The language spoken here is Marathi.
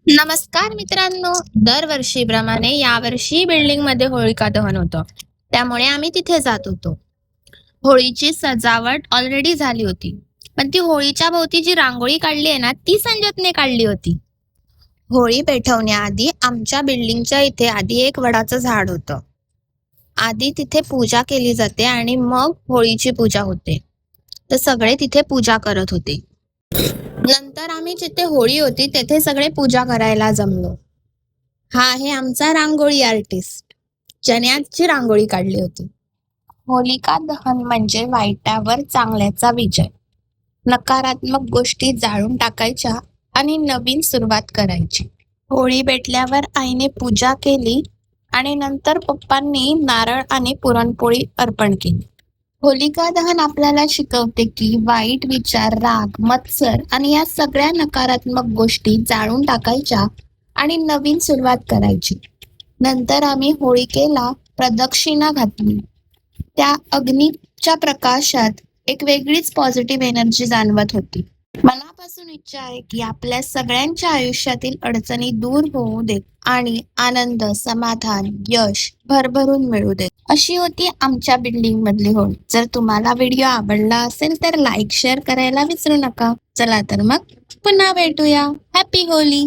नमस्कार मित्रांनो, दरवर्षीप्रमाणे यावर्षी बिल्डिंग मध्ये होळिका दहन होतं. त्यामुळे आम्ही तिथे जात होतो. होळीची सजावट ऑलरेडी झाली होती, पण ती होळीच्या भोवती जी रांगोळी काढली आहे ना, ती संजतने काढली होती. होळी पेटवण्याआधी आमच्या बिल्डिंगच्या इथे आधी एक वडाचं झाड होतं. आधी तिथे पूजा केली जाते आणि मग होळीची पूजा होते. तर सगळे तिथे पूजा करत होते. नंतर आम्ही जिथे होळी होती तेथे सगळे पूजा करायला जमलो. हा आहे आमचा रांगोळी आर्टिस्ट, ज्याने आजची रांगोळी काढली होती. होलिका दहन म्हणजे वाईटावर चांगल्याचा विजय. नकारात्मक गोष्टी जाळून टाकायच्या आणि नवीन सुरुवात करायची. होळी पेटल्यावर आईने पूजा केली आणि नंतर पप्पांनी नारळ आणि पुरणपोळी अर्पण केली. होलिका दहन आपल्याला शिकवते की वाईट विचार, राग, मत्सर आणि या सगळ्या नकारात्मक गोष्टी जाळून टाकायच्या आणि नवीन सुरुवात करायची. नंतर आम्ही होळिकेला प्रदक्षिणा घातली. त्या अग्नीच्या प्रकाशात एक वेगळीच पॉझिटिव्ह एनर्जी जाणवत होती. मनापासून इच्छा आहे की आपल्या सगळ्यांच्या आयुष्यातील अडचणी दूर होऊ देत आणि आनंद, समाधान, यश भरभरून मिळू देत. अशी होती आमच्या बिल्डिंग मधली होळी. जर तुम्हाला व्हिडिओ आवडला असेल तर लाईक शेअर करायला विसरू नका. चला तर मग पुन्हा भेटूया. Happy Holy.